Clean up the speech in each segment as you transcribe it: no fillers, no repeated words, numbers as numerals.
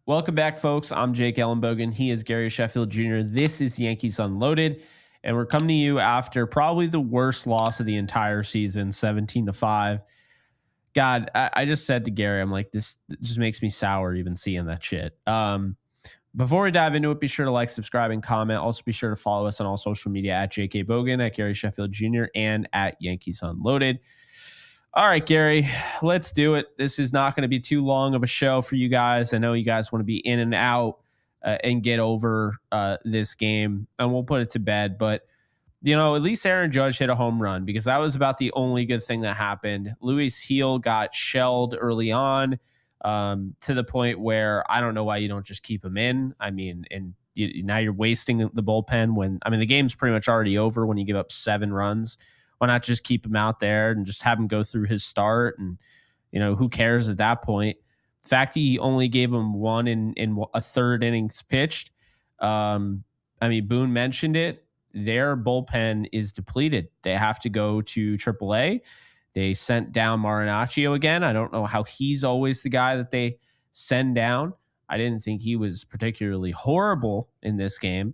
Welcome back, folks. I'm Jake Ellenbogen. He is Gary Sheffield Jr. This is Yankees Unloaded, and we're coming to you after probably the worst loss of the entire season, 17-5. God, I just said to Gary, I'm like, this just makes me sour even seeing that shit. Before we dive into it, be sure to like, subscribe, and comment. Also, be sure to follow us on all social media at JK Bogan, at Gary Sheffield Jr., and at Yankees Unloaded. All right, Gary, let's do it. This is not going to be too long of a show for you guys. I know you guys want to be in and out and get over this game, and we'll put it to bed. But, you know, at least Aaron Judge hit a home run because that was about the only good thing that happened. Luis Heel got shelled early on to the point where I don't know why you don't just keep him in. I mean, and now you're wasting the bullpen when, I mean, the game's pretty much already over when you give up 7 runs. Why not just keep him out there and just have him go through his start? And, you know, who cares at that point? The fact he only gave him 1 in a third innings pitched. I mean, Boone mentioned it. Their bullpen is depleted. They have to go to AAA. They sent down Marinaccio again. I don't know how he's always the guy that they send down. I didn't think he was particularly horrible in this game.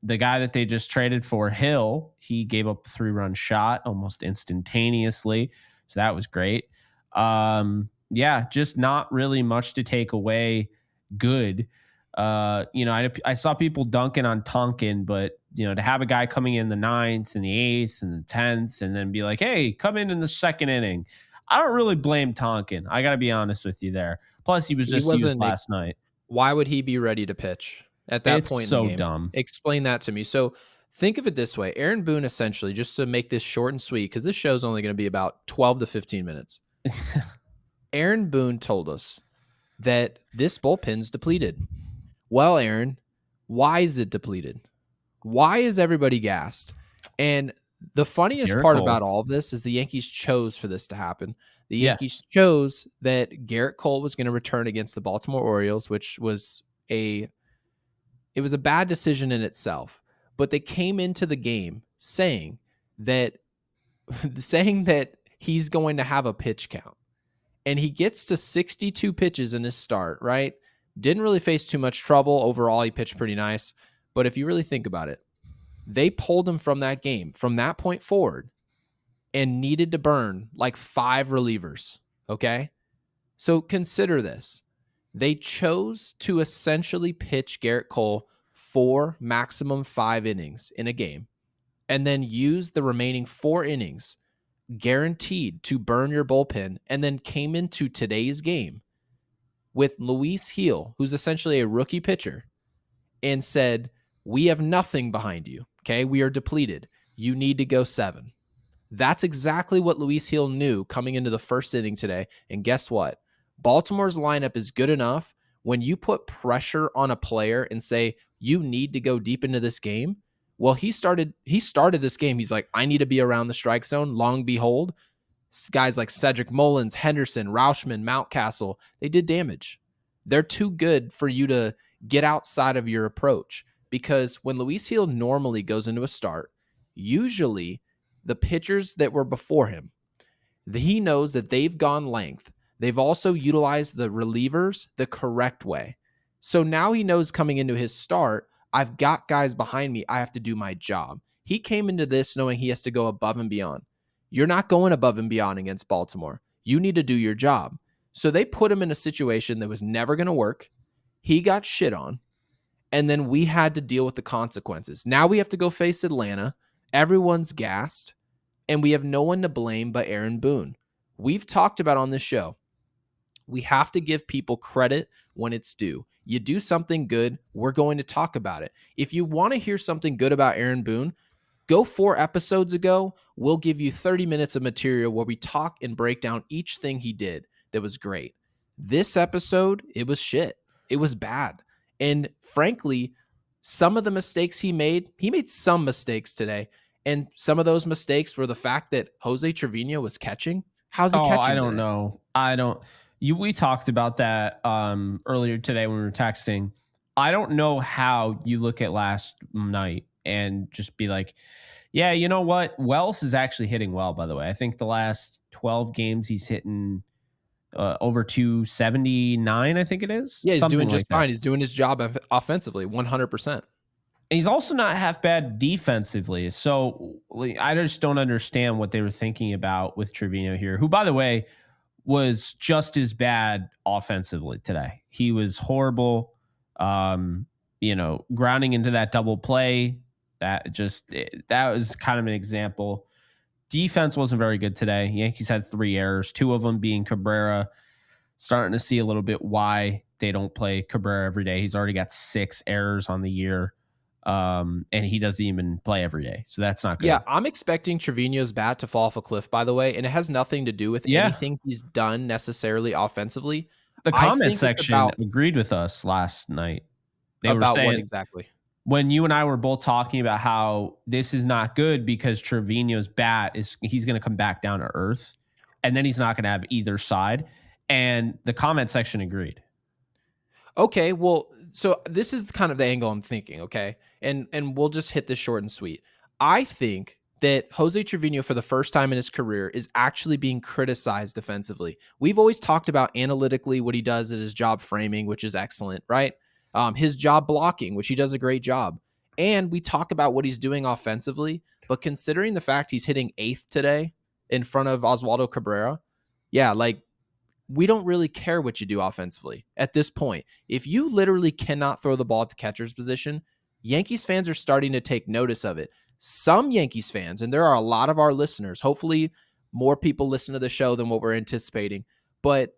The guy that they just traded for, Hill, he gave up a 3-run shot almost instantaneously. So that was great. Yeah, just not really much to take away good. You know, I saw people dunking on Tonkin, but, you know, to have a guy coming in the 9th and the 8th and the 10th and then be like, hey, come in the second inning. I don't really blame Tonkin. I got to be honest with you there. Plus, he was just used last night. Why would he be ready to pitch at that point in the game? It's so dumb. Explain that to me. So think of it this way. Aaron Boone, essentially, just to make this short and sweet, because this show's only going to be about 12 to 15 minutes. Aaron Boone told us that this bullpen's depleted. Well, Aaron, why is it depleted? Why is everybody gassed? And the funniest part about all of this is the Yankees chose for this to happen. The Yankees chose that Garrett Cole was going to return against the Baltimore Orioles, which was a bad decision in itself. But they came into the game saying that he's going to have a pitch count. And he gets to 62 pitches in his start, right? Didn't really face too much trouble. Overall, he pitched pretty nice. But if you really think about it, they pulled him from that game from that point forward and needed to burn like 5 relievers, okay? So consider this. They chose to essentially pitch Garrett Cole 4, maximum 5 innings in a game and then use the remaining 4 innings guaranteed to burn your bullpen, and then came into today's game with Luis Heel, who's essentially a rookie pitcher, and said, we have nothing behind you, okay? We are depleted. You need to go 7. That's exactly what Luis Heel knew coming into the first inning today, and guess what? Baltimore's lineup is good enough when you put pressure on a player and say, you need to go deep into this game. Well, he started this game. He's like, I need to be around the strike zone. Long behold, guys like Cedric Mullins, Henderson, Rauschman, Mountcastle, they did damage. They're too good for you to get outside of your approach, because when Luis Heel normally goes into a start, usually the pitchers that were before him, he knows that they've gone length. They've also utilized the relievers the correct way. So now he knows coming into his start, I've got guys behind me. I have to do my job. He came into this knowing he has to go above and beyond. You're not going above and beyond against Baltimore. You need to do your job. So they put him in a situation that was never going to work. He got shit on. And then we had to deal with the consequences. Now we have to go face Atlanta. Everyone's gassed. And we have no one to blame but Aaron Boone. We've talked about on this show, we have to give people credit when it's due. You do something good, we're going to talk about it. If you want to hear something good about Aaron Boone, go 4 episodes ago. We'll give you 30 minutes of material where we talk and break down each thing he did that was great. This episode, it was shit. It was bad. And frankly, some of the mistakes he made some mistakes today. And some of those mistakes were the fact that Jose Trevino was catching. How's he catching? I don't know. We talked about that earlier today when we were texting. I don't know how you look at last night and just be like, yeah, you know what? Wells is actually hitting well, by the way. I think the last 12 games he's hitting over 279, I think it is. Yeah, he's Something doing like just that. fine. He's doing his job offensively, 100%. And he's also not half bad defensively. So I just don't understand what they were thinking about with Trevino here, who, by the way, was just as bad offensively today. He was horrible. Grounding into that double play, that was kind of an example. Defense wasn't very good today. Yankees had 3 errors, 2 of them being Cabrera. Starting to see a little bit why they don't play Cabrera every day. He's already got 6 errors on the year. And he doesn't even play every day. So that's not good. Yeah, I'm expecting Trevino's bat to fall off a cliff, by the way, and it has nothing to do with anything he's done necessarily offensively. The comment section agreed with us last night. They were saying, what exactly? When you and I were both talking about how this is not good because Trevino's bat he's going to come back down to earth, and then he's not going to have either side. And the comment section agreed. Okay, well, so this is kind of the angle I'm thinking, okay? And we'll just hit this short and sweet. I think that Jose Trevino, for the first time in his career, is actually being criticized defensively. We've always talked about analytically what he does at his job framing, which is excellent, right? His job blocking, which he does a great job. And we talk about what he's doing offensively, but considering the fact he's hitting 8th today in front of Oswaldo Cabrera, yeah, like, we don't really care what you do offensively at this point. If you literally cannot throw the ball at the catcher's position, Yankees fans are starting to take notice of it. Some Yankees fans, and there are a lot of our listeners, hopefully more people listen to the show than what we're anticipating, but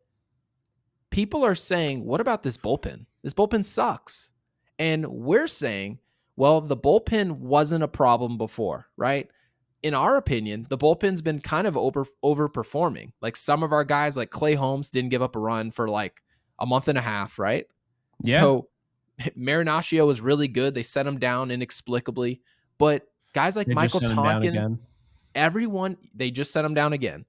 people are saying, what about this bullpen? This bullpen sucks. And we're saying, well, the bullpen wasn't a problem before, right? In our opinion, the bullpen's been kind of overperforming. Like some of our guys, like Clay Holmes, didn't give up a run for like a month and a half, right? Yeah. So Marinaccio was really good. They set him down inexplicably. But guys like Michael Tonkin, everyone, they just set him down again.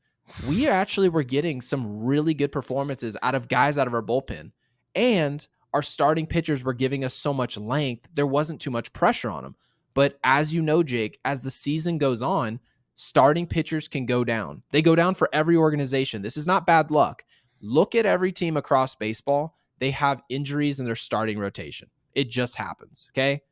We actually were getting some really good performances out of guys out of our bullpen. And our starting pitchers were giving us so much length, there wasn't too much pressure on them. But as you know, Jake, as the season goes on, starting pitchers can go down. They go down for every organization. This is not bad luck. Look at every team across baseball. They have injuries in their starting rotation. It just happens, okay?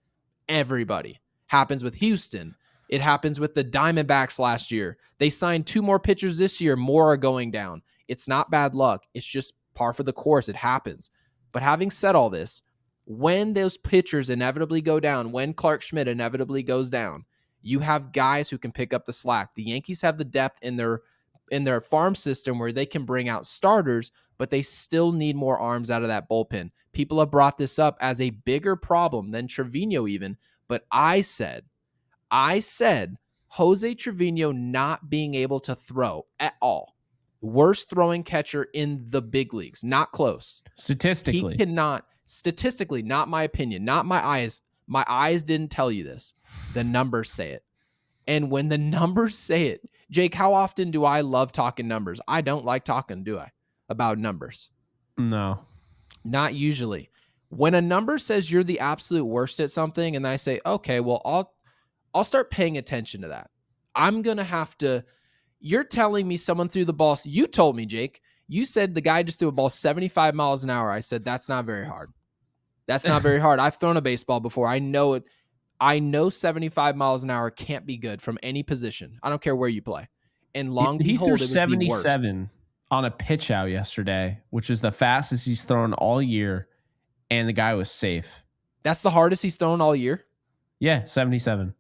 Everybody. Happens with Houston. It happens with the Diamondbacks last year. They signed 2 more pitchers this year. More are going down. It's not bad luck. It's just par for the course. It happens. But having said all this, when those pitchers inevitably go down, when Clark Schmidt inevitably goes down, you have guys who can pick up the slack. The Yankees have the depth in their farm system where they can bring out starters, but they still need more arms out of that bullpen. People have brought this up as a bigger problem than Trevino even, but I said Jose Trevino not being able to throw at all. Worst throwing catcher in the big leagues, not close. Statistically. He cannot. Statistically, not my opinion, not my eyes. My eyes didn't tell you this. The numbers say it. And when the numbers say it, Jake, how often do I love talking numbers? I don't like talking, do I? About numbers. No. Not usually. When a number says you're the absolute worst at something and I say, okay, well, I'll start paying attention to that. I'm going to have to, you're telling me someone threw the ball. You told me, Jake, you said the guy just threw a ball 75 miles an hour. I said, that's not very hard. That's not very hard. I've thrown a baseball before. I know it. I know 75 miles an hour can't be good from any position. I don't care where you play. And long he behold, threw it was 77 on a pitch out yesterday, which is the fastest he's thrown all year, and the guy was safe. That's the hardest he's thrown all year? Yeah, 77.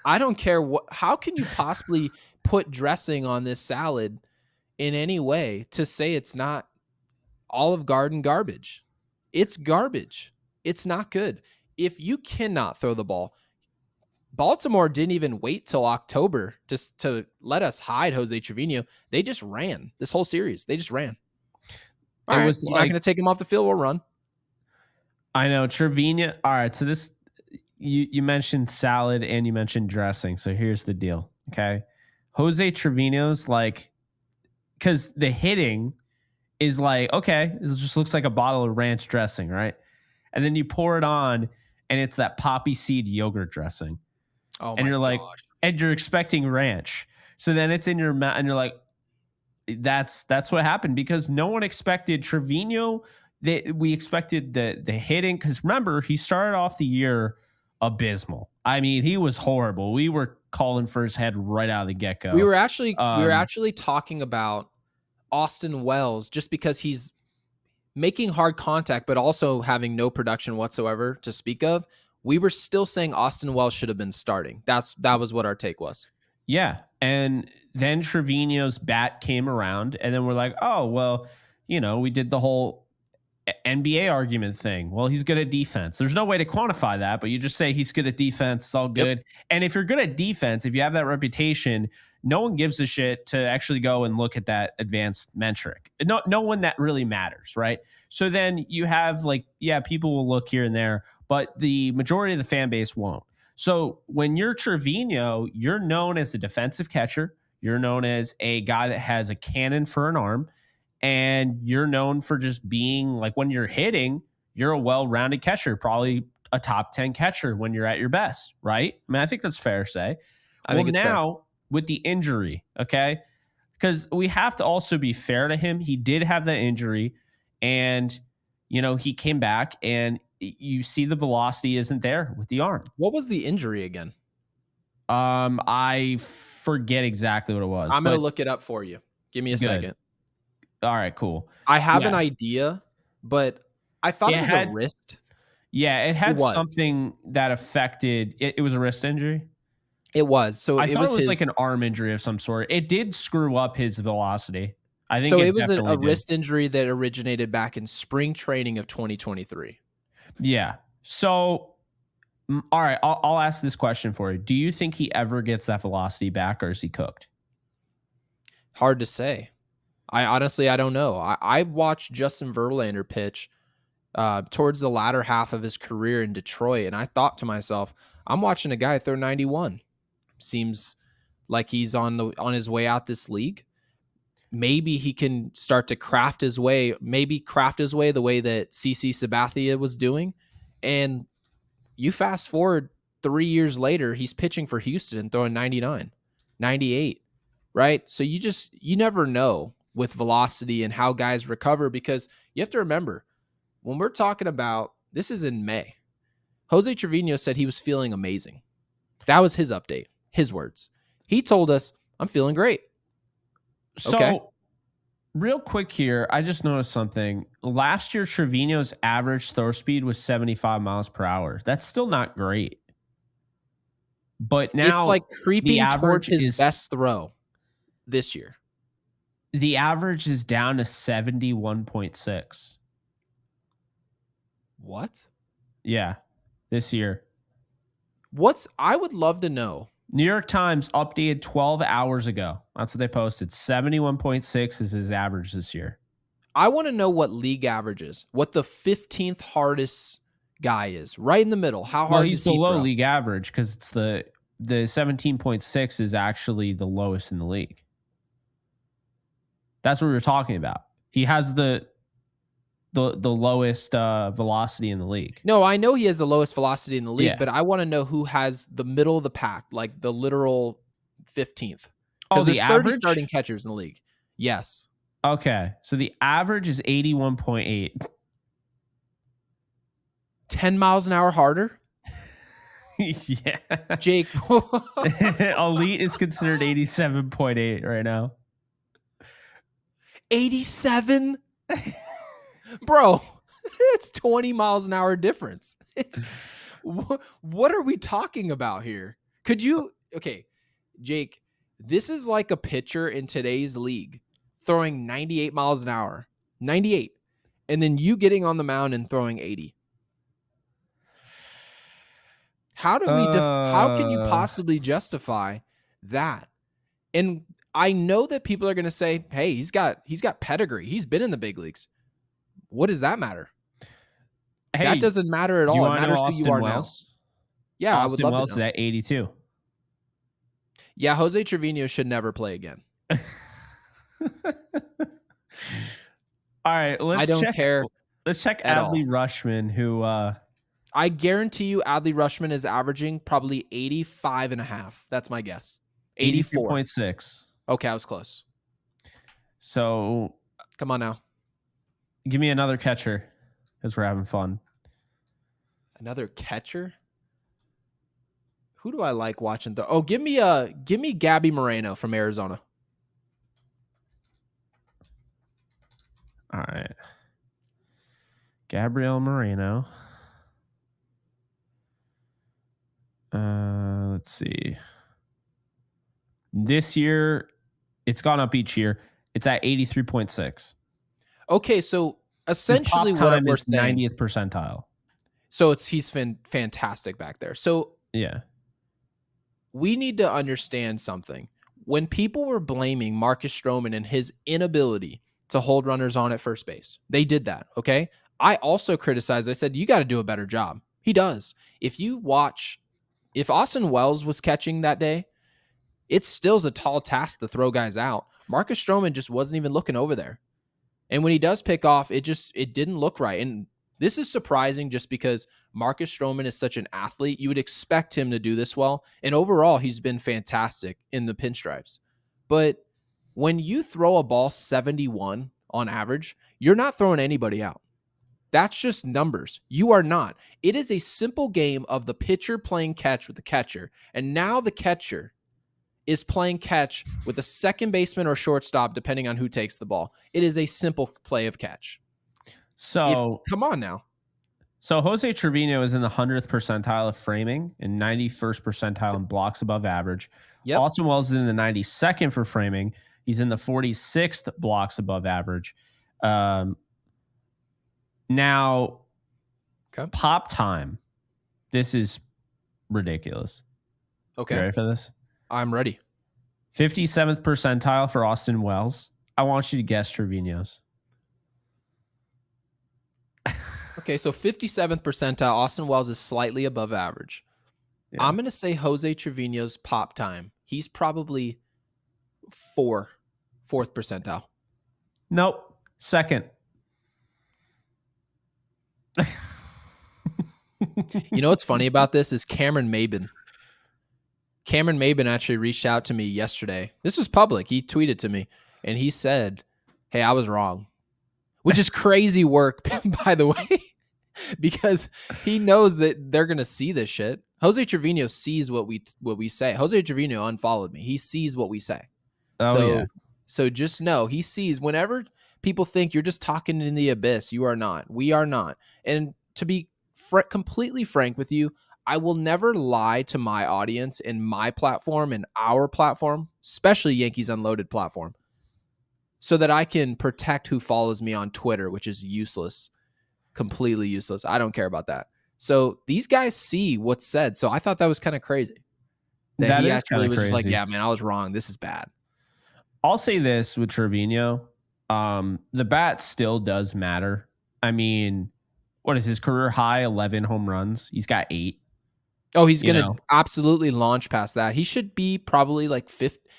I don't care what. How can you possibly put dressing on this salad in any way to say it's not Olive Garden garbage? It's garbage. It's not good. If you cannot throw the ball, Baltimore didn't even wait till October just to let us hide Jose Trevino. They just ran this whole series. They just ran. All right, you're not going to take him off the field. We'll run. I know Trevino. All right, so this you mentioned salad and you mentioned dressing. So here's the deal. Okay, Jose Trevino's like, because the hitting is like, okay, it just looks like a bottle of ranch dressing, right? And then you pour it on, and it's that poppy seed yogurt dressing. Oh, and my you're like, gosh. and you're expecting ranch. So then it's in your mouth, and you're like, that's what happened because no one expected Trevino. We expected the hitting because remember he started off the year abysmal. I mean, he was horrible. We were calling for his head right out of the get go. We were actually talking about Austin Wells just because he's making hard contact, but also having no production whatsoever to speak of. We were still saying Austin Wells should have been starting. That was what our take was. Yeah. And then Trevino's bat came around, and then we're like, oh, well, we did the whole NBA argument thing. Well, he's good at defense. There's no way to quantify that, but you just say he's good at defense. It's all good. Yep. And if you're good at defense, if you have that reputation, no one gives a shit to actually go and look at that advanced metric. No one that really matters, right? So then you have people will look here and there, but the majority of the fan base won't. So when you're Trevino, you're known as a defensive catcher. You're known as a guy that has a cannon for an arm. And you're known for just being like when you're hitting, you're a well-rounded catcher, probably a top 10 catcher when you're at your best, right? I mean, I think that's fair to say. I think it's now fair. With the injury, okay? Because we have to also be fair to him. He did have that injury and, he came back and you see the velocity isn't there with the arm. What was the injury again? I forget exactly what it was. I'm going to look it up for you. Give me a second. All right, cool. I have an idea, but I thought it was a wrist. Yeah, it had something that affected it. It was a wrist injury. It was. So I thought it was like an arm injury of some sort. It did screw up his velocity. I think so. It was a wrist injury that originated back in spring training of 2023. Yeah. So, all right, I'll ask this question for you. Do you think he ever gets that velocity back, or is he cooked? Hard to say. I don't know. I watched Justin Verlander pitch towards the latter half of his career in Detroit, and I thought to myself, I'm watching a guy throw 91. Seems like he's on his way out this league. Maybe he can start to craft his way the way that CC Sabathia was doing. And you fast forward 3 years later, he's pitching for Houston and throwing 99, 98, right? So you never know with velocity and how guys recover, because you have to remember, when we're talking about, this is in May, Jose Trevino said he was feeling amazing. That was his update, his words. He told us, I'm feeling great. So real quick here, I just noticed something. Last year, Trevino's average throw speed was 75 miles per hour. That's still not great. But now it's like creeping towards his best throw this year. The average is down to 71.6. What? Yeah, this year. I would love to know. New York Times updated 12 hours ago. That's what they posted. 71.6 is his average this year. I want to know what league average is, what the 15th hardest guy is, right in the middle. How hard he's below league average because it's the 17.6 is actually the lowest in the league. That's what we were talking about. He has the lowest velocity in the league. No, I know he has the lowest velocity in the league, but I want to know who has the middle of the pack, like the literal 15th. Oh, there's the 30 average starting catchers in the league. Yes. Okay, so the average is 81.8. 10 miles an hour harder? Yeah. Jake. Elite is considered 87.8 right now. 87? Bro, it's 20 miles an hour difference. What are we talking about here? Okay, Jake, this is like a pitcher in today's league throwing 98 miles an hour. 98. And then you getting on the mound and throwing 80. How can you possibly justify that? And I know that people are going to say, "Hey, he's got pedigree. He's been in the big leagues." What does that matter? Hey, that doesn't matter at all. It matters who you are Wells? Now. Yeah, Austin I would love Wells to know. Is at 82. Yeah, Jose Trevino should never play again. All right, I don't care. Let's check Adley Rutschman, who I guarantee you Adley Rutschman is averaging probably 85.5. That's my guess. 84. 82.6. Okay, I was close. So Come on now. give me another catcher because we're having fun. Another catcher? Who do I like watching? Give me Gabby Moreno from Arizona. All right. Gabriel Moreno. Let's see. This year, it's gone up each year. It's at 83.6. Okay, so essentially His pop what time we're is saying. 90th percentile. So he's fantastic back there. So Yeah. we need to understand something. When people were blaming Marcus Stroman and his inability to hold runners on at first base, they did that, okay? I also criticized, I said, you got to do a better job. He does. If Austin Wells was catching that day, it still's a tall task to throw guys out. Marcus Stroman just wasn't even looking over there. And when he does pick off, it didn't look right. And this is surprising just because Marcus Stroman is such an athlete. You would expect him to do this well. And overall, he's been fantastic in the pinstripes. But when you throw a ball 71 on average, you're not throwing anybody out. That's just numbers. You are not. It is a simple game of the pitcher playing catch with the catcher. And now the catcher is playing catch with a second baseman or shortstop, depending on who takes the ball. It is a simple play of catch. So come on now. So Jose Trevino is in the 100th percentile of framing and 91st percentile in blocks above average. Yep. Austin Wells is in the 92nd for framing. He's in the 46th blocks above average. Now, pop time. This is ridiculous. Okay. You ready for this? I'm ready. 57th percentile for Austin Wells. I want you to guess Trevino's. Okay, so 57th percentile. Austin Wells is slightly above average. Yeah. I'm going to say Jose Trevino's pop time. He's probably fourth percentile. Nope. Second. You know what's funny about this is Cameron Maben. Cameron Maben actually reached out to me yesterday. This was public. He tweeted to me, and he said, hey, I was wrong. Which is crazy work, by the way, because he knows that they're going to see this shit. Jose Trevino sees what we say. Jose Trevino unfollowed me. He sees what we say. So just know he sees whenever people think you're just talking in the abyss. You are not. We are not. And to be completely frank with you, I will never lie to my audience and my platform and our platform, especially Yankees Unloaded platform, so that I can protect who follows me on Twitter, which is useless, completely useless. I don't care about that. So these guys see what's said. So I thought that was kind of crazy. That he is actually was crazy. just like, yeah, man, I was wrong. This is bad. I'll say this with Trevino. The bat still does matter. I mean, what is his career high? 11 home runs. He's got 8. Oh, he's going to absolutely launch past that. He should be probably like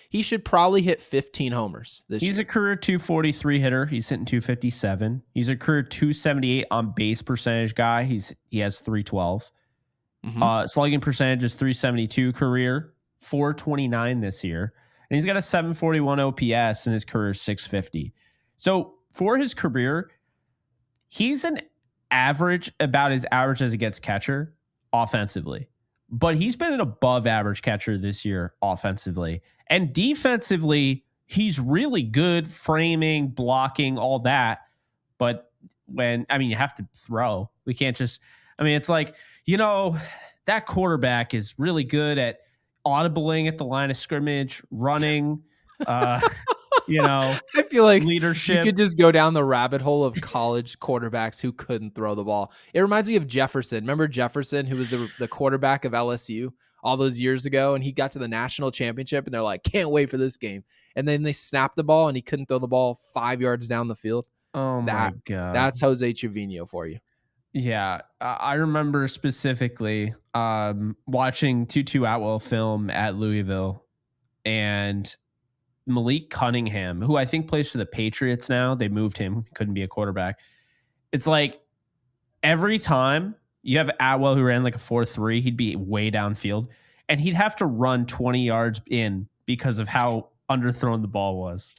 he should probably hit 15 homers this year. He's a career 243 hitter. He's hitting 257. He's a career 278 on base percentage guy. He has 312. Slugging percentage is 372 career, 429 this year. And he's got a 741 OPS and his career is 650. So for his career, he's an average, about as average as it gets catcher offensively. But he's been an above average catcher this year offensively. And defensively, he's really good, framing, blocking, all that. But you have to throw. We can't just, it's like, that quarterback is really good at audibling at the line of scrimmage, running, I feel like leadership. You could just go down the rabbit hole of college quarterbacks who couldn't throw the ball. It reminds me of Jefferson. Remember Jefferson, who was the quarterback of LSU all those years ago, and he got to the national championship, and they're like, can't wait for this game. And then they snapped the ball, and he couldn't throw the ball 5 yards down the field. Oh, my God. That's Jose Trevino for you. Yeah, I remember specifically watching Tutu Atwell film at Louisville, and Malik Cunningham, who I think plays for the Patriots now. They moved him. Couldn't be a quarterback. It's like every time You have Atwell who ran like a 4.3. He'd be way downfield, and he'd have to run 20 yards in because of how underthrown the ball was.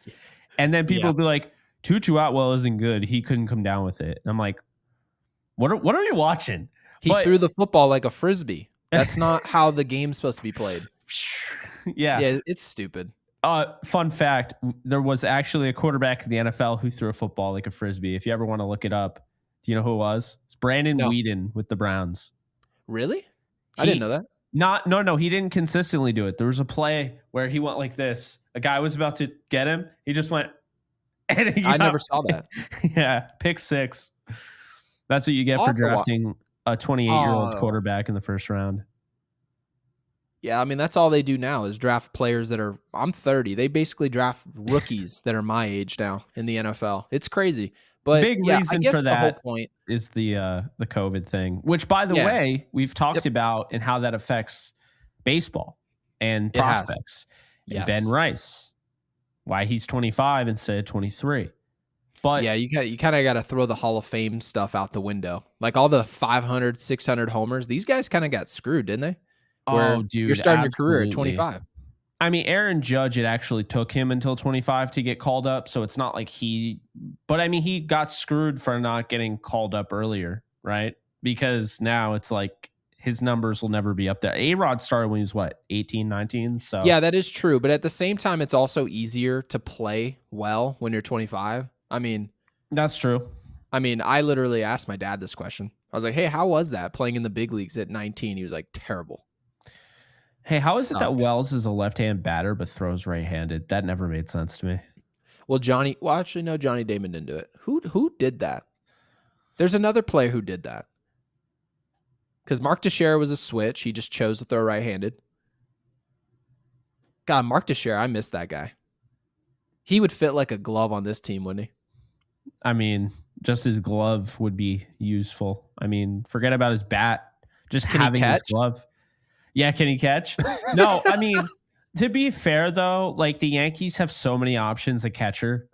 And then people would be like, Tutu Atwell isn't good. He couldn't come down with it. And I'm like, what are we watching? He threw the football like a Frisbee. That's not how the game's supposed to be played. Yeah, it's stupid. Fun fact, there was actually a quarterback in the NFL who threw a football like a Frisbee. If you ever want to look it up, do you know who it was? It's Brandon Weeden with the Browns. Really? I didn't know that. No, he didn't consistently do it. There was a play where he went like this. A guy was about to get him. He just went. And I never saw that. Yeah, pick 6. That's what you get for drafting a 28-year-old quarterback in the first round. Yeah, I mean, that's all they do now is draft players that are, I'm 30. They basically draft rookies that are my age now in the NFL. It's crazy. But big reason for that whole point is the COVID thing, which, by the way, we've talked about and how that affects baseball and prospects. And Ben Rice, why he's 25 instead of 23. But yeah, you kind of got to throw the Hall of Fame stuff out the window. Like all the 500, 600 homers, these guys kind of got screwed, didn't they? Where dude, you're starting your career at 25. I mean, Aaron Judge, it actually took him until 25 to get called up. So it's not like but I mean, he got screwed for not getting called up earlier, right? Because now it's like his numbers will never be up there. A-Rod started when he was 18, 19? So yeah, that is true. But at the same time, it's also easier to play well when you're 25. I mean, that's true. I mean, I literally asked my dad this question. I was like, hey, how was that playing in the big leagues at 19? He was like, terrible. Hey, how is it that Wells is a left-hand batter but throws right-handed? That never made sense to me. Well, actually, no, Johnny Damon didn't do it. Who did that? There's another player who did that. Because Mark Teixeira was a switch. He just chose to throw right-handed. God, Mark Teixeira, I miss that guy. He would fit like a glove on this team, wouldn't he? I mean, just his glove would be useful. I mean, forget about his bat. Just having his glove. Yeah, can he catch? No, I mean, to be fair, though, like the Yankees have so many options at catcher.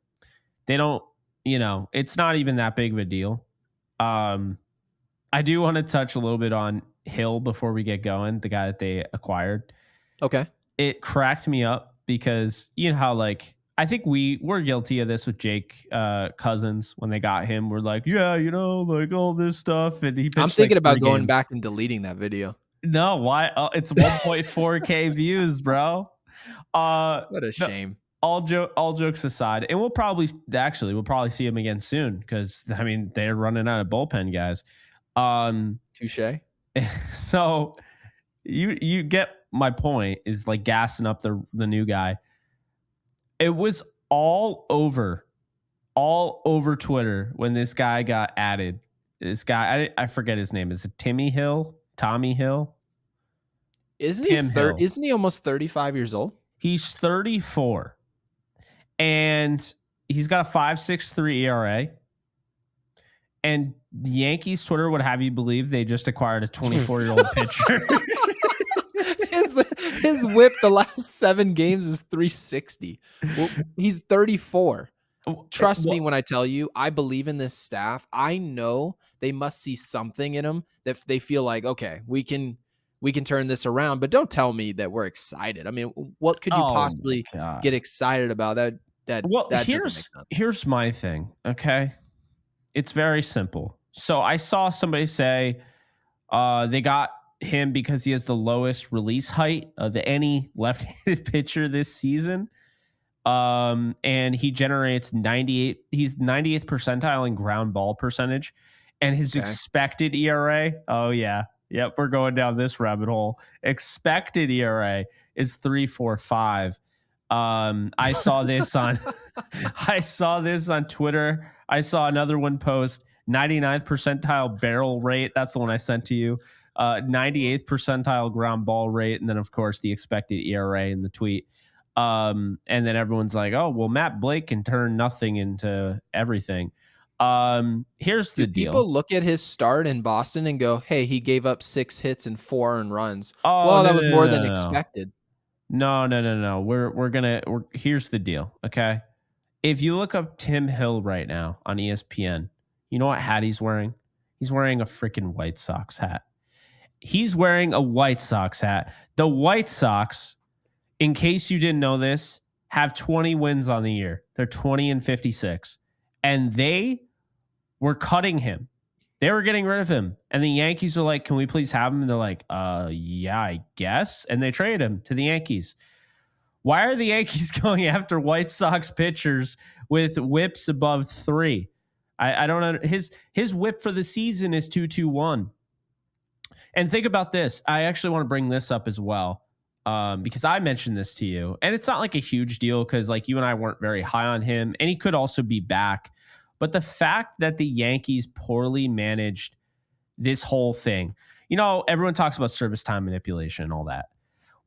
They don't, it's not even that big of a deal. I do want to touch a little bit on Hill before we get going, the guy that they acquired. Okay. It cracked me up because you know how, like, I think we're guilty of this with Jake Cousins when they got him. We're like, yeah, like all this stuff. And I'm thinking about going back and deleting that video. No, why? It's 1.4K views, bro. What a shame. All jokes aside, and we'll probably see him again soon because I mean they're running out of bullpen guys. Touche. So you get my point. Is like gassing up the new guy. It was all over Twitter when this guy got added. This guy, I forget his name. Is it Tommy Hill? Isn't he almost 35 years old? He's 34. And he's got a 5.63 ERA. And the Yankees Twitter would have you believe they just acquired a 24-year-old pitcher. His whip the last 7 games is 360. Well, he's 34. Trust me when I tell you, I believe in this staff. I know they must see something in him that they feel like, okay, we can turn this around. But don't tell me that we're excited. I mean, what could you possibly get excited about? That doesn't make sense. Here's my thing, okay? It's very simple. So I saw somebody say they got him because he has the lowest release height of any left-handed pitcher this season. And he generates 98. He's 98th percentile in ground ball percentage, and his expected ERA. Oh yeah, yep. We're going down this rabbit hole. Expected ERA is 3.45. I saw this on, Twitter. I saw another one post 99th percentile barrel rate. That's the one I sent to you. 98th percentile ground ball rate, and then of course the expected ERA in the tweet. And then everyone's like, oh, well, Matt Blake can turn nothing into everything. Here's the deal. People look at his start in Boston and go, hey, he gave up 6 hits and 4 earned runs. That was more than expected. No. Here's the deal. Okay. If you look up Tim Hill right now on ESPN, you know what hat he's wearing? He's wearing a freaking White Sox hat. He's wearing a White Sox hat. The White Sox, in case you didn't know this, have 20 wins on the year. They're 20-56. And they were cutting him. They were getting rid of him. And the Yankees are like, can we please have him? And they're like, yeah, I guess. And they trade him to the Yankees. Why are the Yankees going after White Sox pitchers with whips above 3? I don't know. His whip for the season is 2.21. And think about this. I actually want to bring this up as well, because I mentioned this to you. And it's not like a huge deal because like you and I weren't very high on him. And he could also be back. But the fact that the Yankees poorly managed this whole thing, you know, everyone talks about service time manipulation and all that.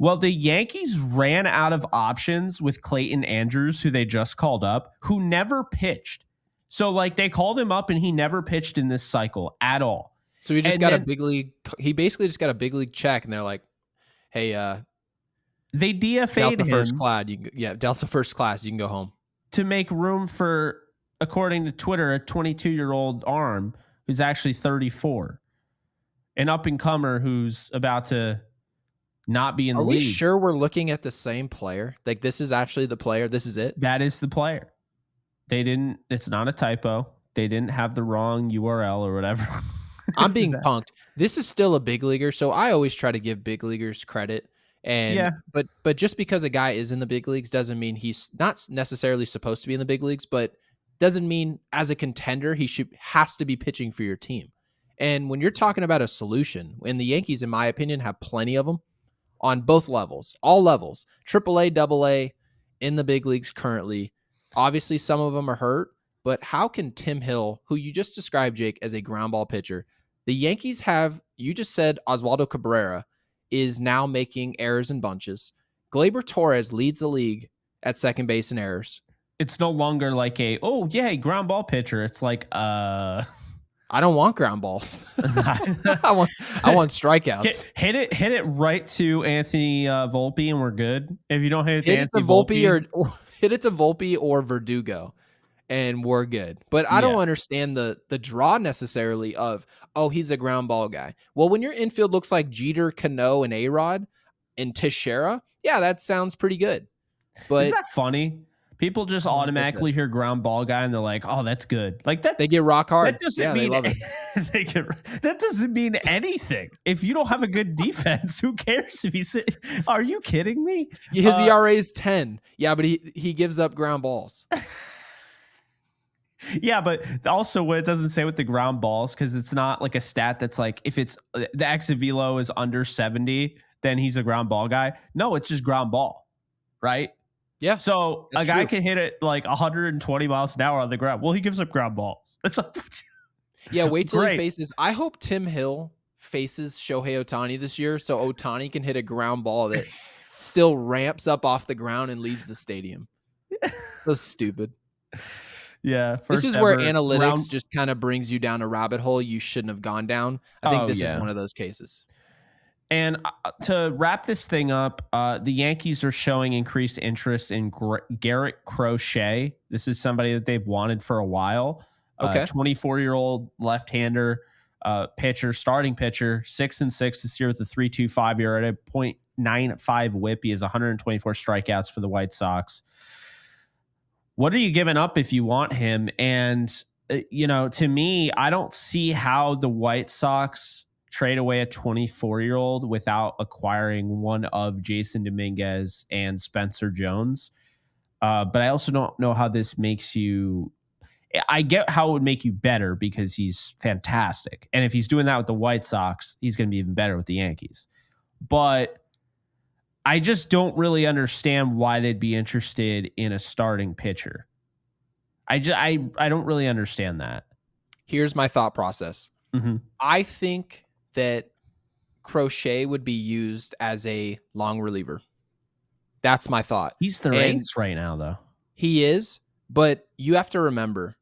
Well, the Yankees ran out of options with Clayton Andrews, who they just called up, who never pitched. So, like, they called him up and he never pitched in this cycle at all. So he just got a big league. He basically just got a big league check, and they're like, "Hey, they DFA'd Delta him first class. Delta first class. You can go home." To make room for, according to Twitter, a 22-year-old arm who's actually 34, an up-and-comer who's about to not be in the league. Are we sure we're looking at the same player? Like, this is actually the player? This is it? That is the player. It's not a typo. They didn't have the wrong URL or whatever. I'm being punked. This is still a big leaguer, so I always try to give big leaguers credit. And yeah, but just because a guy is in the big leagues doesn't mean he's not necessarily supposed to be in the big leagues, but doesn't mean as a contender he has to be pitching for your team. And when you're talking about a solution, and the Yankees, in my opinion, have plenty of them on both levels, all levels, AAA, AA, in the big leagues currently. Obviously, some of them are hurt, but how can Tim Hill, who you just described, Jake, as a ground ball pitcher, the Yankees have, you just said Oswaldo Cabrera is now making errors in bunches. Gleyber Torres leads the league at second base in errors. It's no longer like ground ball pitcher. It's like, I don't want ground balls. I want strikeouts. Hit it right to Anthony Volpe, and we're good. If you don't hit it to Anthony Volpe or hit it to Volpe or Verdugo, and we're good. But I don't understand the draw necessarily of, oh, he's a ground ball guy. Well, when your infield looks like Jeter, Cano, and A-Rod, and Teixeira, yeah, that sounds pretty good. But isn't that funny? People just automatically hear ground ball guy and they're like, "Oh, that's good." Like that, they get rock hard. That doesn't mean they love it. That doesn't mean anything. If you don't have a good defense, who cares if he's? Are you kidding me? His ERA is 10. Yeah, but he gives up ground balls. Yeah, but also what it doesn't say with the ground balls, because it's not like a stat that's like if it's the exit velo is under 70, then he's a ground ball guy. No, it's just ground ball, right? Yeah. So a guy can hit it like 120 miles an hour on the ground. Well, he gives up ground balls. It's like, yeah, wait till he faces. I hope Tim Hill faces Shohei Ohtani this year, so Ohtani can hit a ground ball that still ramps up off the ground and leaves the stadium. So stupid. Yeah. This is where analytics just kind of brings you down a rabbit hole you shouldn't have gone down. I think this is one of those cases. And to wrap this thing up, the Yankees are showing increased interest in Garrett Crochet. This is somebody that they've wanted for a while. Okay. 24-year-old left-hander pitcher, starting pitcher, 6-6 this year with a 3.25 ERA, at a .95 WHIP. He has 124 strikeouts for the White Sox. What are you giving up if you want him? And, to me, I don't see how the White Sox trade away a 24-year-old without acquiring one of Jason Dominguez and Spencer Jones. But I also don't know how this makes you. I get how it would make you better because he's fantastic. And if he's doing that with the White Sox, he's going to be even better with the Yankees. But I just don't really understand why they'd be interested in a starting pitcher. I don't really understand that. Here's my thought process. Mm-hmm. I think that Crochet would be used as a long reliever. That's my thought. He's the ace right now, though. He is, but you have to remember,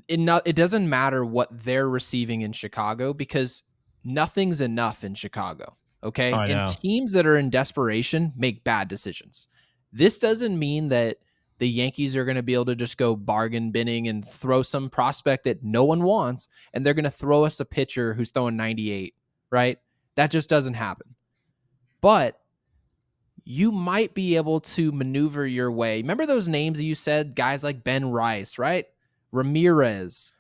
it doesn't matter what they're receiving in Chicago because nothing's enough in Chicago, okay? And teams that are in desperation make bad decisions. This doesn't mean that the Yankees are going to be able to just go bargain binning and throw some prospect that no one wants, and they're going to throw us a pitcher who's throwing 98, right? That just doesn't happen. But you might be able to maneuver your way. Remember those names that you said, guys like Ben Rice, right? Ramirez.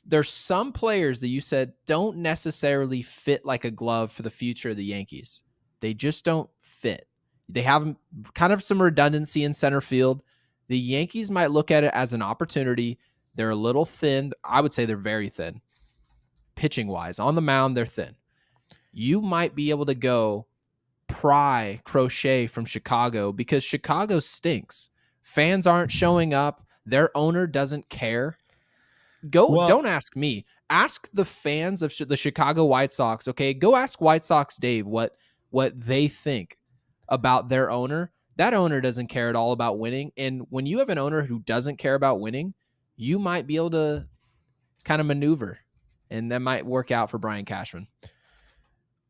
There's some players that you said don't necessarily fit like a glove for the future of the Yankees. They just don't fit. They have kind of some redundancy in center field. The Yankees might look at it as an opportunity. They're a little thin. I would say they're very thin. Pitching wise, on the mound, they're thin. You might be able to go pry Crochet from Chicago because Chicago stinks. Fans aren't showing up. Their owner doesn't care. Don't ask me. Ask the fans of the Chicago White Sox. Okay, go ask White Sox Dave what they think about their owner. That owner doesn't care at all about winning. And when you have an owner who doesn't care about winning, you might be able to kind of maneuver, and that might work out for Brian Cashman.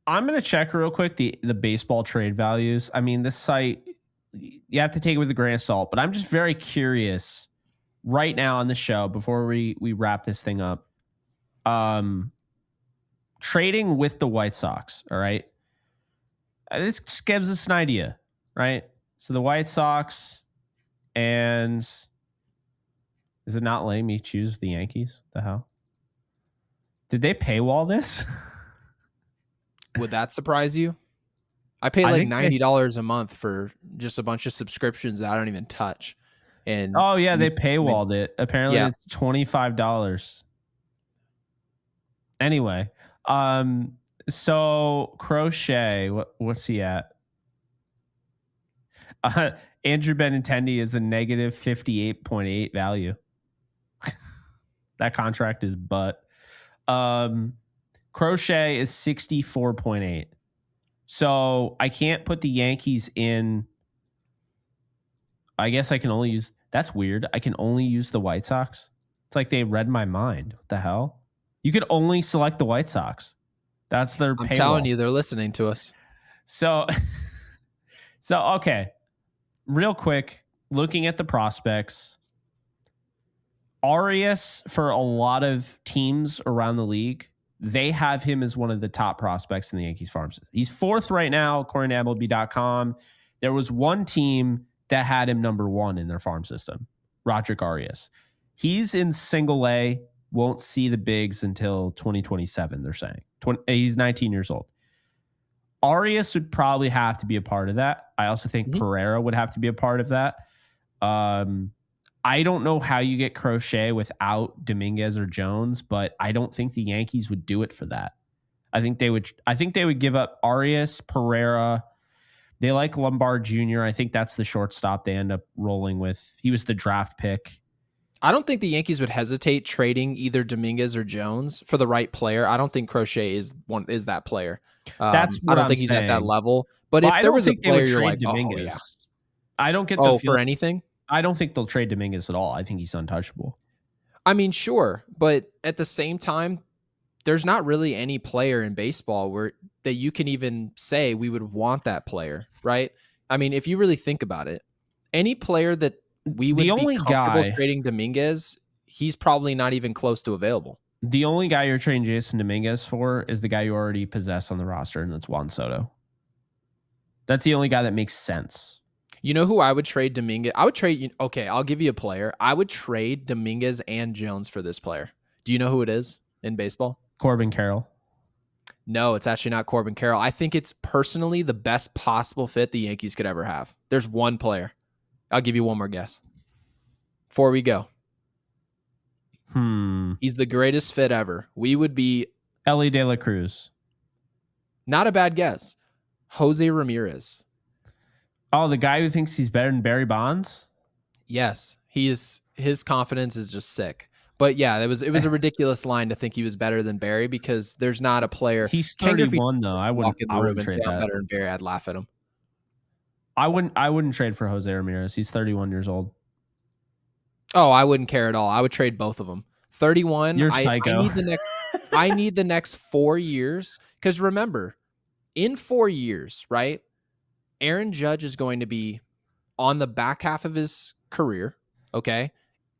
I'm going to check real quick the baseball trade values. I mean, this site, you have to take it with a grain of salt, but I'm just very curious right now on the show before we wrap this thing up. Trading with the White Sox, all right? This just gives us an idea, right? So the White Sox, and is it not letting me choose the Yankees? The hell? Did they paywall this? Would that surprise you? I pay like $90 a month for just a bunch of subscriptions that I don't even touch. And oh yeah, they paywalled it. Apparently it's $25. Anyway, so Crochet, what's he at? Andrew Benintendi is a negative 58.8 value. That contract is butt. Crochet is 64.8. So I can't put the Yankees in. I guess I can only use. That's weird. I can only use the White Sox. It's like they read my mind. What the hell? You could only select the White Sox. That's their paywall. I'm telling you, they're listening to us. So okay. Real quick, looking at the prospects. Arias, for a lot of teams around the league, they have him as one of the top prospects in the Yankees farm system. He's fourth right now, according to MLB.com. There was one team that had him number one in their farm system, Roderick Arias. He's in single A, won't see the bigs until 2027, they're saying. He's 19 years old. Arias would probably have to be a part of that. I also think Pereira would have to be a part of that. I don't know how you get Crochet without Dominguez or Jones, but I don't think the Yankees would do it for that. I think they would give up Arias, Pereira. They like Lombard Jr. I think that's the shortstop they end up rolling with. He was the draft pick. I don't think the Yankees would hesitate trading either Dominguez or Jones for the right player. I don't think Crochet is that player. That's what I don't I'm think he's saying. at that level. But if there was a player you're like, Dominguez. oh yeah, I don't get the for anything. I don't think they'll trade Dominguez at all. I think he's untouchable. I mean, sure, but at the same time, there's not really any player in baseball that you can even say we would want that player, right? I mean, if you really think about it, any player that we would be comfortable trading Dominguez, he's probably not even close to available. The only guy you're trading Jason Dominguez for is the guy you already possess on the roster, and that's Juan Soto. That's the only guy that makes sense. You know who I would trade Dominguez? I would trade. Okay, I'll give you a player. I would trade Dominguez and Jones for this player. Do you know who it is in baseball? Corbin Carroll. No, it's actually not Corbin Carroll. I think it's personally the best possible fit the Yankees could ever have. There's one player. I'll give you one more guess. Before we go. He's the greatest fit ever. We would be Ellie De La Cruz. Not a bad guess. Jose Ramirez. Oh, the guy who thinks he's better than Barry Bonds? Yes, he is. His confidence is just sick. But yeah, it was a ridiculous line to think he was better than Barry because there's not a player. He's 31 though. I wouldn't trade that. I'm better than Barry. I'd laugh at him. I wouldn't trade for Jose Ramirez. He's 31 years old. Oh, I wouldn't care at all. I would trade both of them. 31. You're psycho. I need the next 4 years because remember, in 4 years, right? Aaron Judge is going to be on the back half of his career, okay,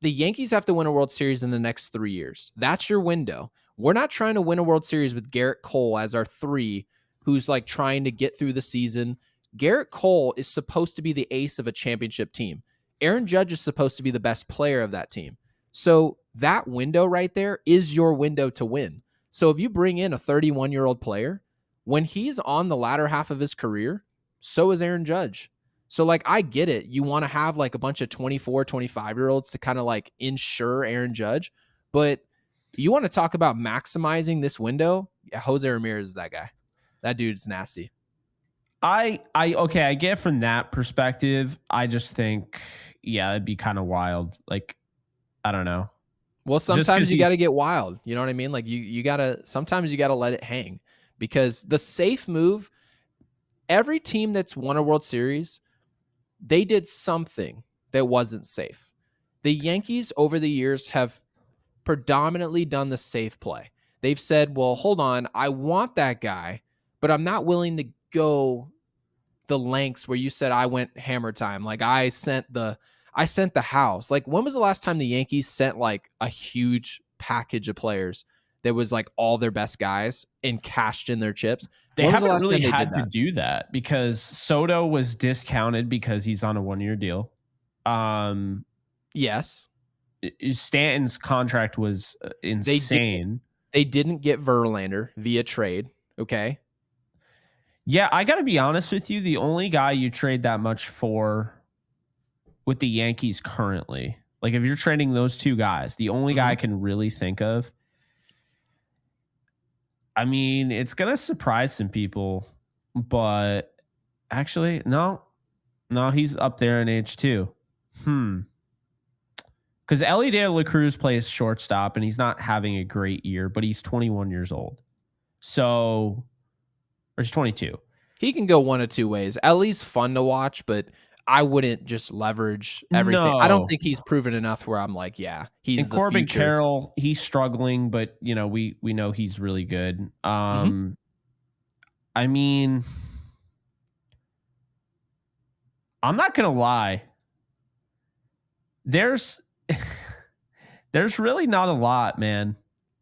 the Yankees have to win a World Series in the next 3 years. That's your window. We're not trying to win a World Series with Garrett Cole as our 3 who's like trying to get through the season. Garrett Cole is supposed to be the ace of a championship team. Aaron Judge is supposed to be the best player of that team. So that window right there is your window to win. So if you bring in a 31-year-old player, when he's on the latter half of his career, so is Aaron Judge. So like, I get it. You want to have like a bunch of 24, 25-year-olds to kind of like insure Aaron Judge, but you want to talk about maximizing this window? Yeah, Jose Ramirez is that guy. That dude's nasty. Okay, I get from that perspective. I just think, yeah, it'd be kind of wild. Like, I don't know. Well, sometimes you got to get wild. You know what I mean? Like sometimes you got to let it hang, because the safe move, every team that's won a World Series, they did something that wasn't safe. The Yankees over the years have predominantly done the safe play. They've said, well, hold on, I want that guy, but I'm not willing to go the lengths where you said I went hammer time. Like I sent the house. Like, when was the last time the Yankees sent like a huge package of players that was like all their best guys and cashed in their chips? They haven't really had to do that because Soto was discounted because he's on a 1-year deal. Yes. Stanton's contract was insane. They didn't get Verlander via trade. Okay. Yeah, I got to be honest with you. The only guy you trade that much for with the Yankees currently, like if you're trading those two guys, the only guy I can really think of, I mean, it's going to surprise some people, but actually, no, he's up there in age too. Because Ellie De La Cruz plays shortstop and he's not having a great year, but he's 21 years old. So, or he's 22. He can go one of two ways. Ellie's fun to watch, but I wouldn't just leverage everything. No. I don't think he's proven enough where I'm like, yeah, he's the Corbin future. Carroll, he's struggling, but you know, we know he's really good. I mean, I'm not gonna lie. There's really not a lot, man.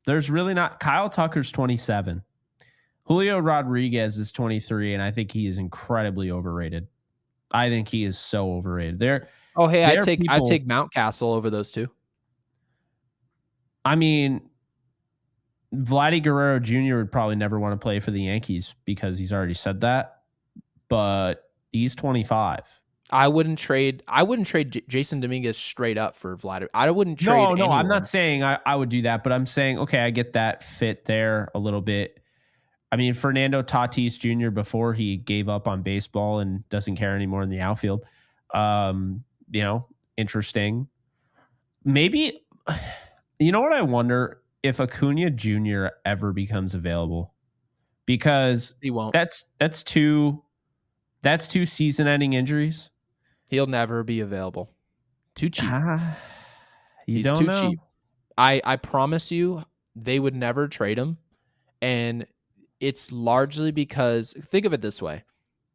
There's really not. Kyle Tucker's 27. Julio Rodriguez is 23, and I think he is incredibly overrated. I think he is so overrated. I'd take Mountcastle over those two. I mean, Vladdy Guerrero Jr. would probably never want to play for the Yankees because he's already said that, but he's 25. I wouldn't trade Jason Dominguez straight up for Vladdy. I wouldn't trade anyone. I'm not saying I would do that, but I'm saying, okay, I get that fit there a little bit. I mean, Fernando Tatis Jr., before he gave up on baseball and doesn't care anymore in the outfield, interesting. Maybe, you know what I wonder? If Acuna Jr. ever becomes available, because he won't. That's two season-ending injuries. He'll never be available. Too cheap. He's too cheap. I promise you, they would never trade him, and it's largely because, think of it this way.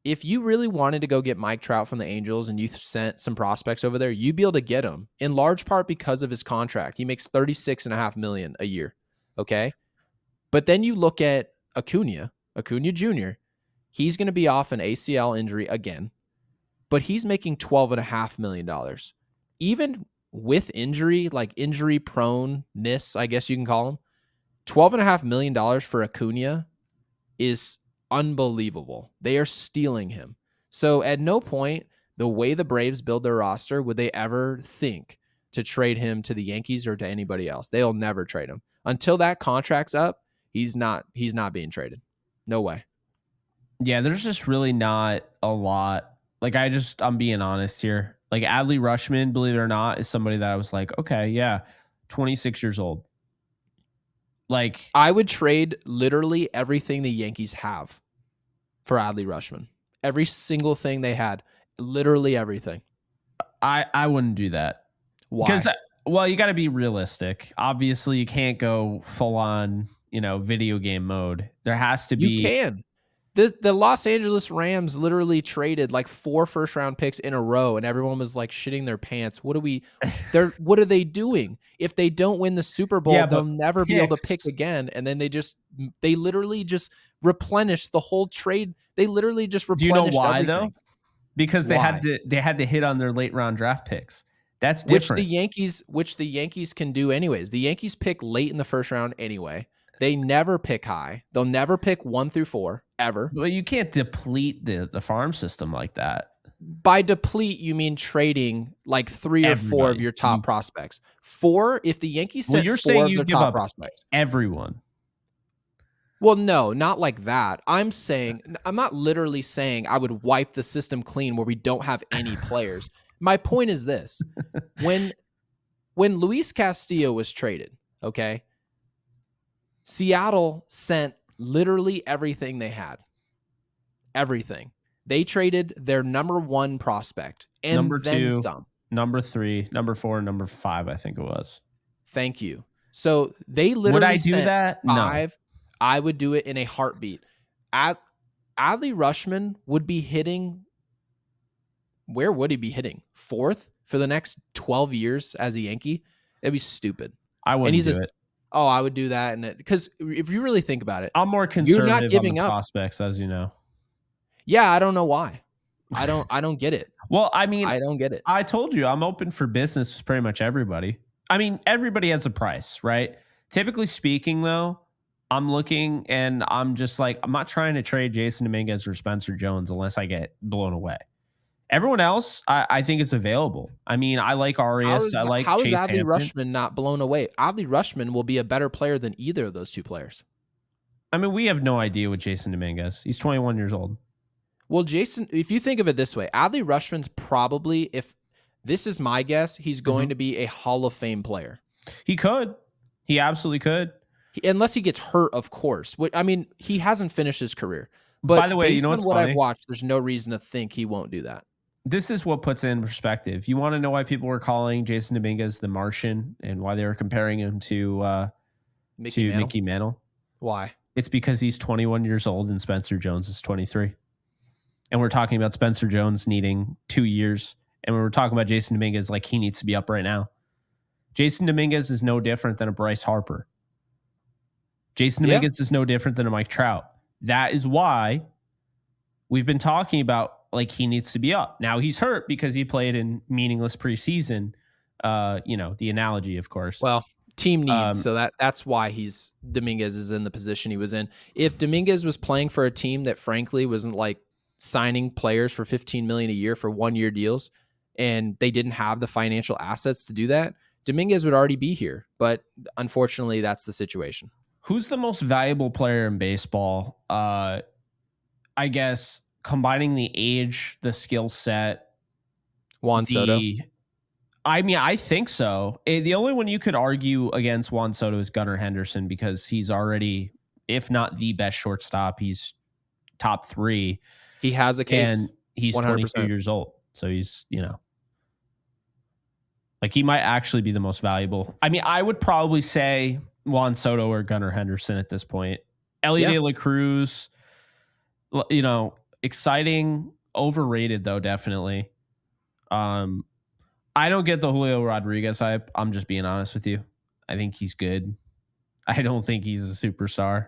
If you really wanted to go get Mike Trout from the Angels and you sent some prospects over there, you'd be able to get him in large part because of his contract. He makes $36.5 million a year. Okay. But then you look at Acuna Jr. He's going to be off an ACL injury again, but he's making $12.5 million. Even with injury, like injury proneness, I guess you can call him, $12.5 million for Acuna is unbelievable. They are stealing him. So at no point, the way the Braves build their roster, would they ever think to trade him to the Yankees or to anybody else. They'll never trade him. Until that contract's up, he's not being traded. No way. Yeah, there's just really not a lot. Like, I'm being honest here. Like, Adley Rutschman, believe it or not, is somebody that I was like, okay, yeah, 26 years old. Like, I would trade literally everything the Yankees have for Adley Rutschman. Every single thing they had. Literally everything. I wouldn't do that. Why? Because, well, you got to be realistic. Obviously, you can't go full on, video game mode. There has to be. You can. The Los Angeles Rams literally traded like 4 first-round picks in a row, and everyone was like shitting their pants. What are they doing? If they don't win the Super Bowl, Yeah, they'll but never be able to pick picks. again. And then they literally just replenished the whole trade. They literally just Do you know replenished why everything. though? Because they Why? had to hit on their late round draft picks. That's Which different. the Yankees can do anyways. The Yankees pick late in the first round anyway. They never pick high. They'll never pick 1 through 4 ever. But you can't deplete the farm system like that. By deplete, you mean trading like 3 or 4 of your top prospects. 4, if the Yankees sent you're 4 saying of you their give top up prospects. everyone. Well, no, not like that. I'm not literally saying I would wipe the system clean where we don't have any players. My point is this. When Luis Castillo was traded, okay, Seattle sent literally everything they had. Everything. They traded their number 1 prospect and Number then 2, some. number 3, number 4, and number 5, I think it was. Thank you. So they literally would I do sent that? 5. No. I would do it in a heartbeat. Adley Rutschman would be hitting. Where would he be hitting? 4th for the next 12 years as a Yankee? That'd be stupid. I wouldn't do it. Oh, I would do that, and because if you really think about it, I'm more you're not conservative giving on the up prospects, as you know. Yeah, I don't know why. I don't get it. Well, I mean, I don't get it. I told you I'm open for business with pretty much everybody. I mean, everybody has a price, right? Typically speaking, though, I'm looking and I'm just like, I'm not trying to trade Jason Dominguez or Spencer Jones unless I get blown away. Everyone else, I think is available. I mean, I like Arias. I like Chase Adley Hampton. Rutschman not blown away? Adley Rutschman will be a better player than either of those 2 players. I mean, we have no idea with Jason Dominguez. He's 21 years old. Well, Jason, if you think of it this way, Adley Rutschman's probably, if this is my guess, he's going to be a Hall of Fame player. He could. He absolutely could. Unless he gets hurt, of course. I mean, he hasn't finished his career. But by the way, you know what's what funny? I've watched, there's no reason to think he won't do that. This is what puts it in perspective. You want to know why people were calling Jason Dominguez the Martian and why they were comparing him to Mickey Mantle? Why? It's because he's 21 years old and Spencer Jones is 23. And we're talking about Spencer Jones needing 2 years. And when we're talking about Jason Dominguez, like he needs to be up right now. Jason Dominguez is no different than a Bryce Harper. Jason Dominguez is no different than a Mike Trout. That is why we've been talking about like he needs to be up. Now he's hurt because he played in meaningless preseason. The analogy, of course. Well, team needs, so that's why Dominguez is in the position he was in. If Dominguez was playing for a team that frankly wasn't like signing players for $15 million a year for 1-year deals, and they didn't have the financial assets to do that, Dominguez would already be here. But unfortunately, that's the situation. Who's the most valuable player in baseball? I guess combining the age, the skill set, Juan Soto. I mean, I think so. The only one you could argue against Juan Soto is Gunnar Henderson because he's already, if not the best shortstop, he's top 3. He has a case. And he's 100%. 22 years old. So he's, like he might actually be the most valuable. I mean, I would probably say Juan Soto or Gunnar Henderson at this point. Ellie De La Cruz, exciting, overrated though, definitely. I don't get the Julio Rodriguez hype. I'm just being honest with you. I think he's good. I don't think he's a superstar.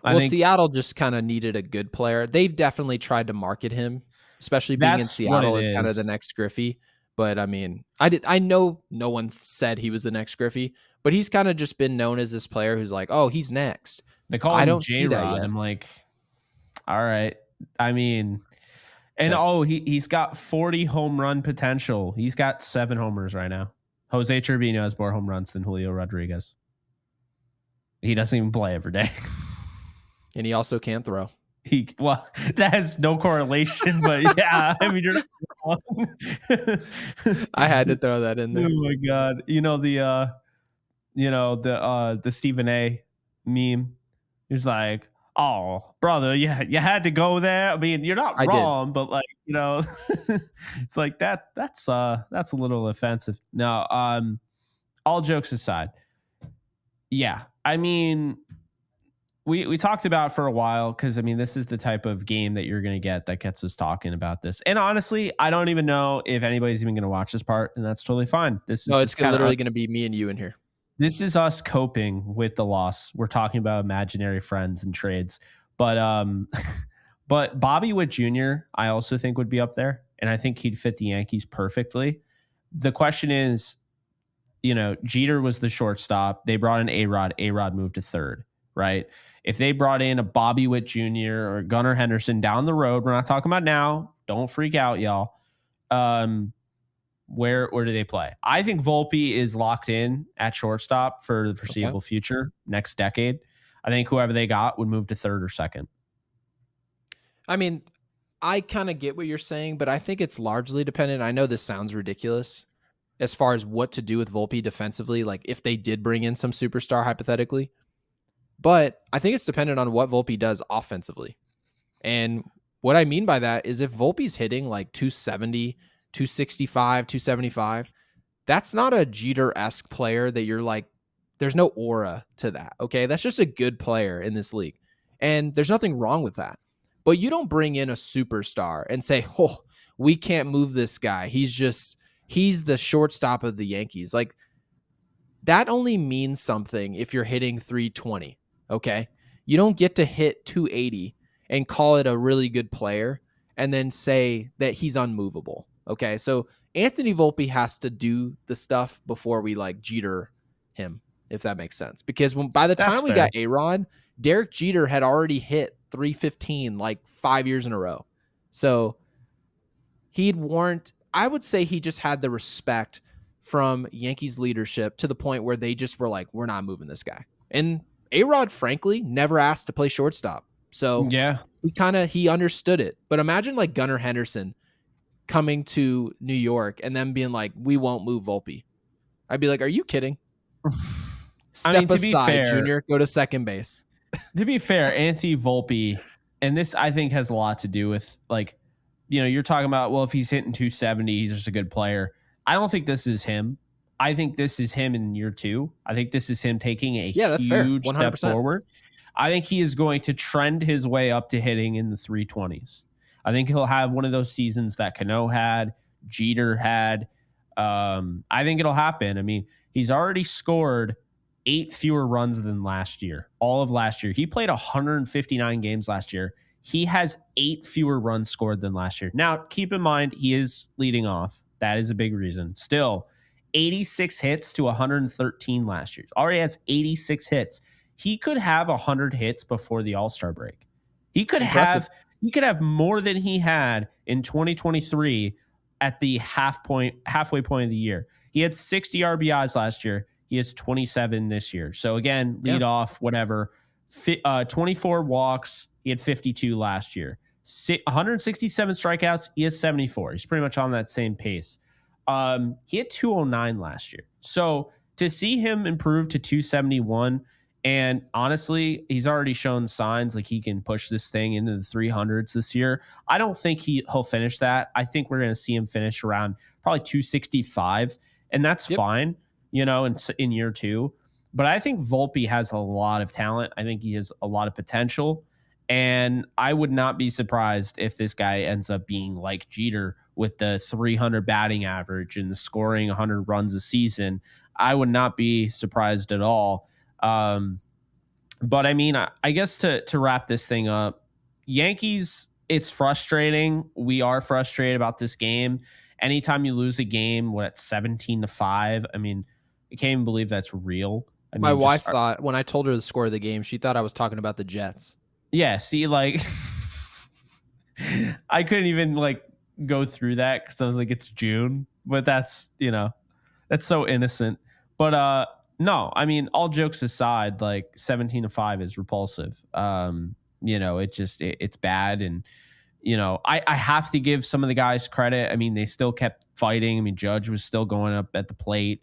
Well, Seattle just kind of needed a good player. They've definitely tried to market him, especially being in Seattle as kind of the next Griffey. But I mean, I know no one said he was the next Griffey, but he's kind of just been known as this player who's like, oh, he's next. They call him J-Rod. I'm like, all right. I mean, and he's got 40 home run potential. He's got 7 homers right now. Jose Trevino has more home runs than Julio Rodriguez. He doesn't even play every day. And he also can't throw. That has no correlation, but yeah, I mean, you're not wrong. I had to throw that in there. Oh my god! The Stephen A. meme. He's like, "Oh, brother, you had to go there." I mean, you're not wrong, but like, it's like that's a little offensive. No, all jokes aside, yeah, I mean, we talked about for a while because I mean this is the type of game that you're going to get that gets us talking about this. And honestly, I don't even know if anybody's even going to watch this part, and that's totally fine. This No, is it's just kind of literally going to be me and you in here. this is us coping with the loss. We're talking about imaginary friends and trades, but but Bobby Witt Jr. I also think would be up there, and I think he'd fit the Yankees perfectly. The question is, you know, Jeter was the shortstop. They brought in A-Rod. A-Rod moved to third, right? If they brought in a Bobby Witt Jr. or Gunnar Henderson down the road, we're not talking about now. Don't freak out, y'all. Where do they play? I think Volpe is locked in at shortstop for the foreseeable future, next decade. I think whoever they got would move to third or second. I mean, I kind of get what you're saying, but I think it's largely dependent. I know this sounds ridiculous as far as what to do with Volpe defensively, like if they did bring in some superstar hypothetically. But I think it's dependent on what Volpe does offensively. And what I mean by that is if Volpe's hitting like 270, 265, 275, that's not a Jeter-esque player that you're like, there's no aura to that. Okay. That's just a good player in this league. And there's nothing wrong with that. But you don't bring in a superstar and say, oh, we can't move this guy. He's the shortstop of the Yankees. Like, that only means something if you're hitting 320. Okay. You don't get to hit 280 and call it a really good player and then say that he's unmovable. Okay. So Anthony Volpe has to do the stuff before we like Jeter him, if that makes sense. Because by the That's time we fair. got A-Rod, Derek Jeter had already hit 315 like 5 years in a row. So I would say he just had the respect from Yankees leadership to the point where they just were like, we're not moving this guy. And A-Rod, frankly, never asked to play shortstop. So Yeah. he understood it. But imagine like Gunnar Henderson coming to New York and then being like, we won't move Volpe. I'd be like, are you kidding? Step to be aside, fair, Junior. Go to second base. to be fair, Anthony Volpe, and this I think has a lot to do with like, you know, you're talking about, well, if he's hitting 270, he's just a good player. I don't think this is him. I think this is him in year two. I think this is him taking a That's fair. huge 100%. step forward. I think he is going to trend his way up to hitting in the 320s. I think he'll have one of those seasons that Cano had, Jeter had. I think it'll happen. I mean, he's already scored 8 fewer runs than last year, all of last year. He played 159 games last year. He has 8 fewer runs scored than last year. Now, keep in mind, he is leading off. That is a big reason. Still, 86 hits to 113 last year. Already has 86 hits. He could have 100 hits before the All-Star break. He could Impressive. have more than he had in 2023 at the halfway point of the year. He had 60 RBIs last year. He has 27 this year. So again, lead off, whatever. 24 walks. He had 52 last year. 167 strikeouts. He has 74. He's pretty much on that same pace. He had 209 last year. So to see him improve to 271, and honestly, he's already shown signs like he can push this thing into the 300s this year. I don't think he'll finish that. I think we're going to see him finish around probably 265, and that's fine, you know, in year two. But I think Volpe has a lot of talent. I think he has a lot of potential. And I would not be surprised if this guy ends up being like Jeter with the 300 batting average and scoring 100 runs a season. I would not be surprised at all. But I mean, I guess to wrap this thing up, Yankees, it's frustrating. We are frustrated about this game. Anytime you lose a game, what, 17-5? I mean, I can't even believe that's real. I mean, My wife thought when I told her the score of the game, she thought I was talking about the Jets. Yeah, see, like, I couldn't even like go through that because I was like, it's June, but that's, you know, that's so innocent. But no, I mean, all jokes aside, like 17-5 is repulsive. You know, it's bad. And, you know, I have to give some of the guys credit. I mean, they still kept fighting. I mean, Judge was still going up at the plate.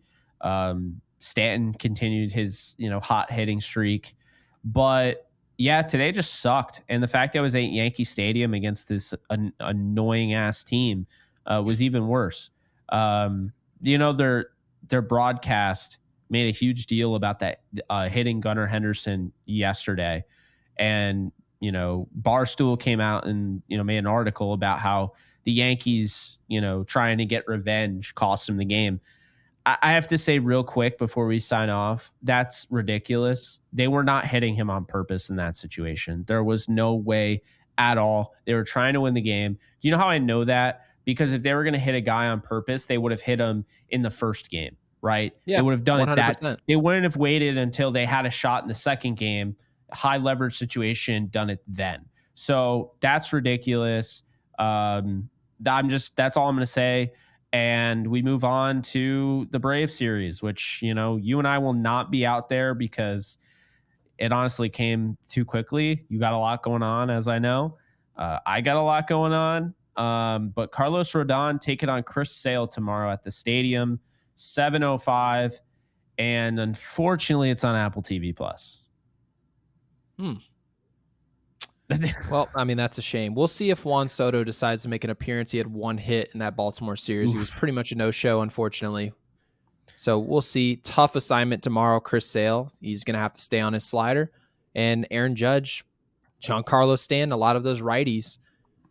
Stanton continued his, you know, hot hitting streak. But yeah, today just sucked. And the fact that I was at Yankee Stadium against this annoying ass team was even worse. You know, their broadcast made a huge deal about that hitting Gunnar Henderson yesterday. And, Barstool came out and, made an article about how the Yankees, trying to get revenge cost them the game. I have to say real quick before we sign off, that's ridiculous. They were not hitting him on purpose in that situation. There was no way at all. They were trying to win the game. Do you know how I know that? Because if they were going to hit a guy on purpose, they would have hit him in the first game, right? Yeah, they would have done 100%. it they wouldn't have waited until they had a shot in the second game, high leverage situation, done it then. So that's ridiculous. That's all I'm going to say. And we move on to the Brave series, which, you and I will not be out there because it honestly came too quickly. You got a lot going on, as I know. I got a lot going on. But Carlos Rodon taking on Chris Sale tomorrow at the stadium, 7:05. And unfortunately, it's on Apple TV Plus. Well, I mean, that's a shame. We'll see if Juan Soto decides to make an appearance. He had one hit in that Baltimore series. He was pretty much a no-show, unfortunately. So we'll see. Tough assignment tomorrow, Chris Sale. He's going to have to stay on his slider. And Aaron Judge, Giancarlo Stanton, a lot of those righties,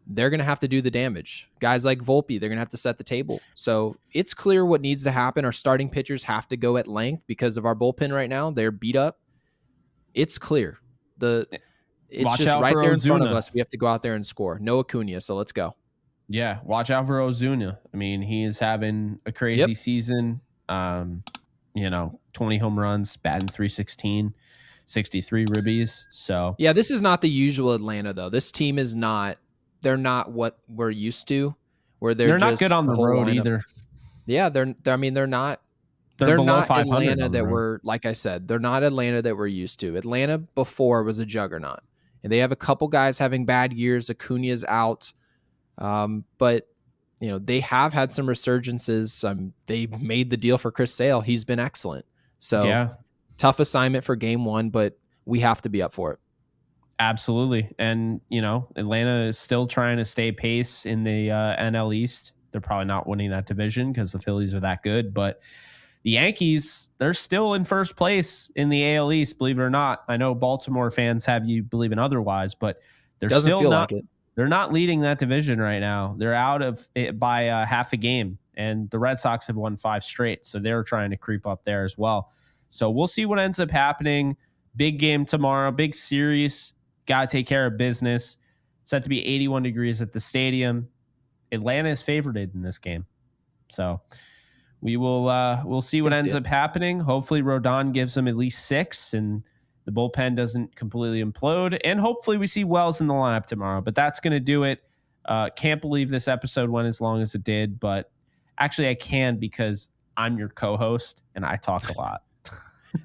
they're going to have to do the damage. Guys like Volpe, they're going to have to set the table. So it's clear what needs to happen. Our starting pitchers have to go at length because of our bullpen right now. They're beat up. It's clear. It's watch just out right for there in Ozuna. front of us. We have to go out there and score. No Acuna, so let's go. Yeah, watch out for Ozuna. I mean, he is having a crazy season. 20 home runs, batting .316, 63 ribbies. So yeah, this is not the usual Atlanta though. This team is not. They're not what we're used to. Where they're not good on the road either. Yeah, they're not. They're below not 500 Atlanta that road. we're, like I said, they're not Atlanta that we're used to. Atlanta before was a juggernaut. And they have a couple guys having bad years. Acuna's out. But, they have had some resurgences. They made the deal for Chris Sale. He's been excellent. So tough assignment for game one, but we have to be up for it. Absolutely. And, Atlanta is still trying to stay pace in the NL East. They're probably not winning that division because the Phillies are that good. But the Yankees, they're still in first place in the AL East, believe it or not. I know Baltimore fans have you believing otherwise, but they're still not. Like they're not leading that division right now. They're out of it by half a game, and the Red Sox have won 5 straight, so they're trying to creep up there as well. So we'll see what ends up happening. Big game tomorrow, big series. Got to take care of business. Set to be 81 degrees at the stadium. Atlanta is favored in this game, so we'll see what ends up happening. Hopefully Rodon gives them at least 6 and the bullpen doesn't completely implode. And hopefully we see Wells in the lineup tomorrow. But that's going to do it. Can't believe this episode went as long as it did. But actually I can because I'm your co-host and I talk a lot.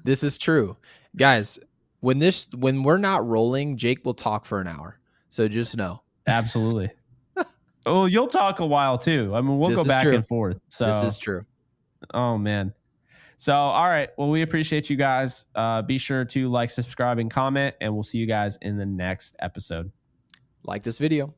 This is true. Guys, when we're not rolling, Jake will talk for an hour. So just know. Absolutely. Oh, you'll talk a while too. I mean, we'll go back and forth. So this is true. Oh, man. So, all right. Well, we appreciate you guys. Be sure to like, subscribe, and comment, and we'll see you guys in the next episode. Like this video.